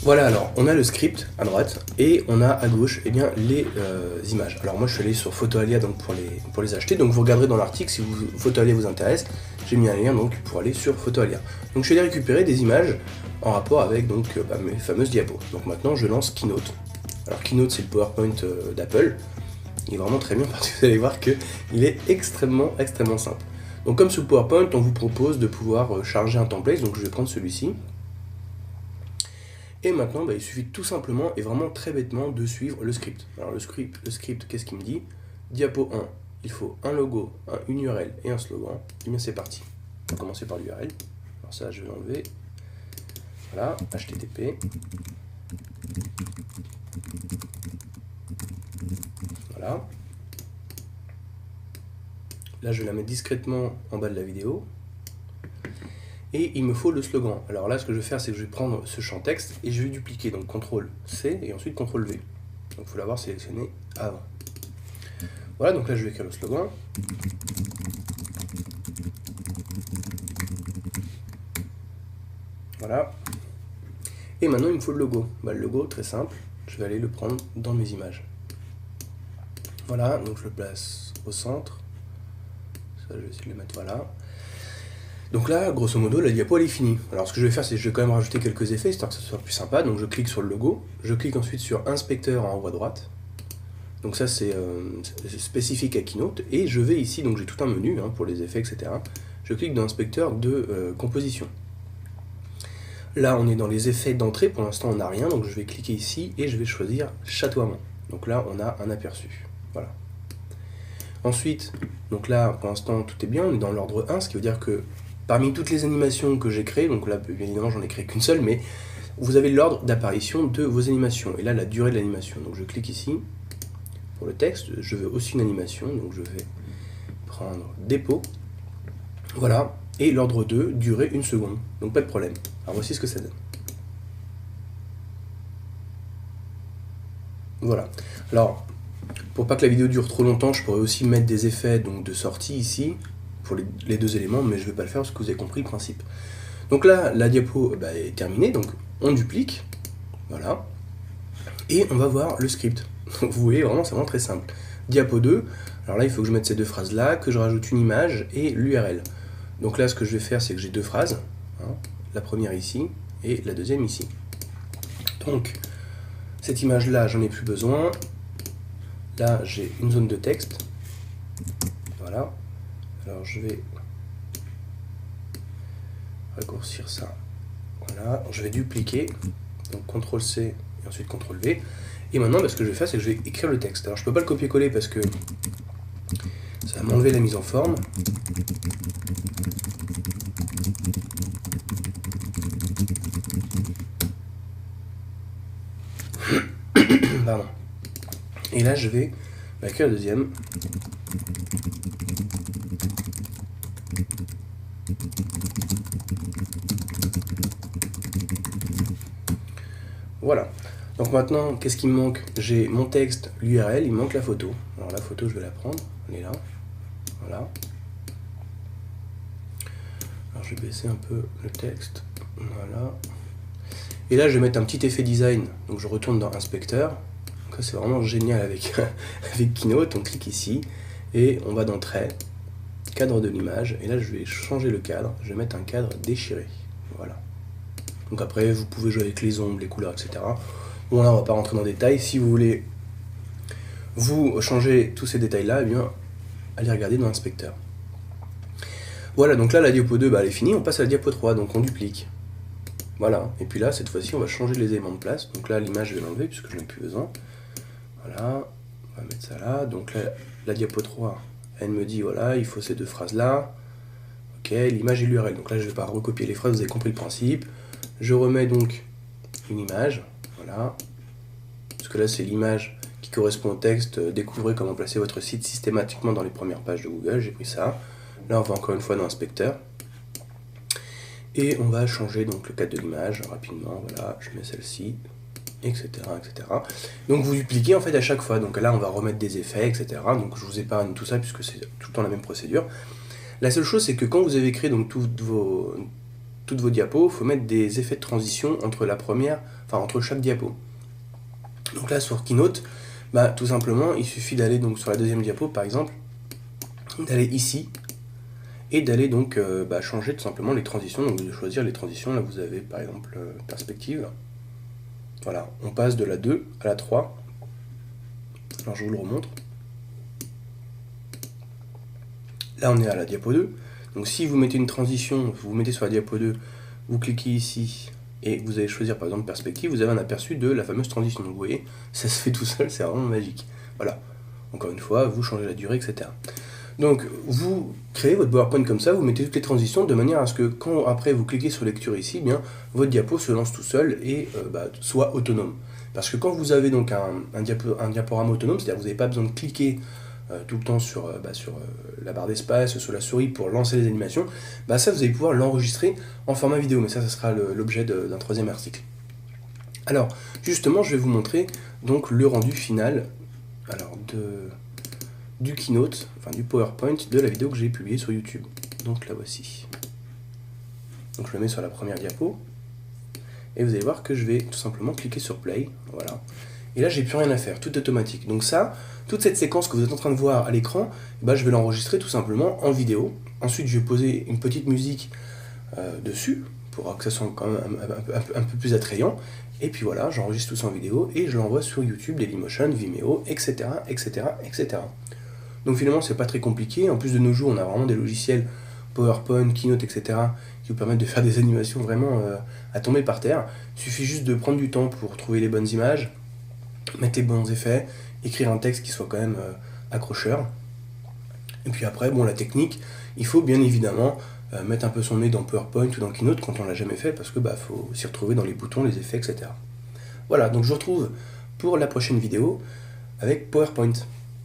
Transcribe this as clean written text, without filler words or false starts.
Voilà, alors on a le script à droite et on a à gauche eh bien, les images. Alors moi je suis allé sur Photoalia donc, pour les acheter, donc vous regarderez dans l'article si Photoalia vous intéresse, j'ai mis un lien donc, pour aller sur Photoalia. Donc je suis allé récupérer des images en rapport avec donc, mes fameuses diapos. Donc maintenant je lance Keynote. Alors Keynote c'est le PowerPoint d'Apple, il est vraiment très bien parce que vous allez voir qu'il est extrêmement simple. Donc comme sur le PowerPoint on vous propose de pouvoir charger un template, donc je vais prendre celui-ci. Et maintenant, il suffit tout simplement et vraiment très bêtement de suivre le script. Alors le script qu'est-ce qu'il me dit? Diapo 1, il faut un logo, une URL et un slogan. Et bien c'est parti. On va commencer par l'URL. Alors ça, je vais l'enlever. Voilà, HTTP. Voilà. Là, je vais la mettre discrètement en bas de la vidéo. Et il me faut le slogan. Alors là, ce que je vais faire, c'est que je vais prendre ce champ texte et je vais dupliquer. Donc CTRL-C et ensuite CTRL-V. Donc il faut l'avoir sélectionné avant. Voilà, donc là, je vais écrire le slogan. Voilà. Et maintenant, il me faut le logo. Le logo, très simple. Je vais aller le prendre dans mes images. Voilà, donc je le place au centre. Ça, je vais essayer de le mettre, voilà. Donc là, grosso modo, la diapo elle est finie. Alors ce que je vais faire, c'est que je vais quand même rajouter quelques effets, histoire que ce soit plus sympa. Donc je clique sur le logo, je clique ensuite sur Inspecteur en haut à droite. Donc ça c'est spécifique à Keynote. Et je vais ici, donc j'ai tout un menu pour les effets, etc. Je clique dans Inspecteur de composition. Là on est dans les effets d'entrée, pour l'instant on n'a rien, donc je vais cliquer ici et je vais choisir Chatoiement. Donc là on a un aperçu. Voilà. Ensuite, donc là pour l'instant tout est bien, on est dans l'ordre 1, ce qui veut dire que parmi toutes les animations que j'ai créées, donc là bien évidemment j'en ai créé qu'une seule, mais vous avez l'ordre d'apparition de vos animations, et là la durée de l'animation. Donc je clique ici, pour le texte, je veux aussi une animation, donc je vais prendre dépôt, voilà, et l'ordre 2, durée 1 seconde, donc pas de problème. Alors voici ce que ça donne. Voilà, alors pour pas que la vidéo dure trop longtemps, je pourrais aussi mettre des effets donc, de sortie ici, pour les deux éléments, mais je ne vais pas le faire parce que vous avez compris le principe. Donc là, la diapo est terminée, donc on duplique, voilà, et on va voir le script. Vous voyez, vraiment, c'est vraiment très simple. Diapo 2, alors là, il faut que je mette ces deux phrases-là, que je rajoute une image et l'URL. Donc là, ce que je vais faire, c'est que j'ai deux phrases, la première ici, et la deuxième ici. Donc, cette image-là, j'en ai plus besoin. Là, j'ai une zone de texte, voilà. Alors je vais raccourcir ça, voilà, je vais dupliquer, donc CTRL-C et ensuite CTRL-V, et maintenant ce que je vais faire c'est que je vais écrire le texte. Alors je peux pas le copier-coller parce que ça va m'enlever la mise en forme. Pardon. Et là je vais écrire le deuxième. Voilà. Donc maintenant, qu'est-ce qui me manque? J'ai mon texte, l'URL, il me manque la photo. Alors la photo, je vais la prendre. Elle est là. Voilà. Alors je vais baisser un peu le texte. Voilà. Et là, je vais mettre un petit effet design. Donc je retourne dans Inspecteur. Donc ça, c'est vraiment génial avec, avec Keynote. On clique ici et on va dans Trait, cadre de l'image. Et là, je vais changer le cadre. Je vais mettre un cadre déchiré. Voilà. Donc après, vous pouvez jouer avec les ombres, les couleurs, etc. Bon, là, on va pas rentrer dans les détails. Si vous voulez vous changer tous ces détails-là, eh bien, allez regarder dans l'inspecteur. Voilà, donc là, la diapo 2, elle est finie. On passe à la diapo 3, donc on duplique. Voilà, et puis là, cette fois-ci, on va changer les éléments de place. Donc là, l'image, je vais l'enlever puisque je n'en ai plus besoin. Voilà, on va mettre ça là. Donc là, la diapo 3, elle me dit, voilà, il faut ces deux phrases-là. Ok, l'image et l'URL. Donc là, je ne vais pas recopier les phrases, vous avez compris le principe. Je remets donc une image, voilà. Parce que là, c'est l'image qui correspond au texte. Découvrez comment placer votre site systématiquement dans les premières pages de Google. J'ai pris ça. Là, on va encore une fois dans l'inspecteur. Et on va changer donc le cadre de l'image rapidement. Voilà, je mets celle-ci, etc., etc. Donc vous dupliquez en fait à chaque fois. Donc là, on va remettre des effets, etc. Donc je vous épargne tout ça puisque c'est tout le temps la même procédure. La seule chose, c'est que quand vous avez créé donc toutes toutes vos diapos, il faut mettre des effets de transition entre entre chaque diapo. Donc là sur Keynote, tout simplement il suffit d'aller donc sur la deuxième diapo par exemple, d'aller ici et d'aller donc changer tout simplement les transitions. Donc de choisir les transitions. Là vous avez par exemple perspective. Voilà, on passe de la 2 à la 3. Alors je vous le remontre. Là on est à la diapo 2. Donc si vous mettez une transition, vous mettez sur la diapo 2, vous cliquez ici et vous allez choisir par exemple perspective, vous avez un aperçu de la fameuse transition. Donc vous voyez, ça se fait tout seul, c'est vraiment magique. Voilà, encore une fois, vous changez la durée, etc. Donc vous créez votre PowerPoint comme ça, vous mettez toutes les transitions de manière à ce que quand après vous cliquez sur lecture ici, votre diapo se lance tout seul et soit autonome. Parce que quand vous avez donc un diaporama autonome, c'est-à-dire que vous n'avez pas besoin de cliquer tout le temps sur la barre d'espace, sur la souris pour lancer les animations, ça vous allez pouvoir l'enregistrer en format vidéo, mais ça sera l'objet d'un troisième article. Alors justement je vais vous montrer donc le rendu final du Keynote, du PowerPoint de la vidéo que j'ai publiée sur YouTube. Donc la voici. Donc je le mets sur la première diapo, et vous allez voir que je vais tout simplement cliquer sur Play, voilà. Et là j'ai plus rien à faire, tout est automatique. Donc ça, toute cette séquence que vous êtes en train de voir à l'écran, je vais l'enregistrer tout simplement en vidéo. Ensuite je vais poser une petite musique dessus, pour que ça soit quand même un peu plus attrayant. Et puis voilà, j'enregistre tout ça en vidéo et je l'envoie sur YouTube, Dailymotion, Vimeo, etc., etc., etc. Donc finalement c'est pas très compliqué. En plus de nos jours on a vraiment des logiciels PowerPoint, Keynote, etc. qui vous permettent de faire des animations vraiment à tomber par terre. Il suffit juste de prendre du temps pour trouver les bonnes images, mettre les bons effets, écrire un texte qui soit quand même accrocheur. Et puis après, la technique, il faut bien évidemment mettre un peu son nez dans PowerPoint ou dans Keynote quand on l'a jamais fait, parce que faut s'y retrouver dans les boutons, les effets, etc. Voilà, donc je vous retrouve pour la prochaine vidéo avec PowerPoint.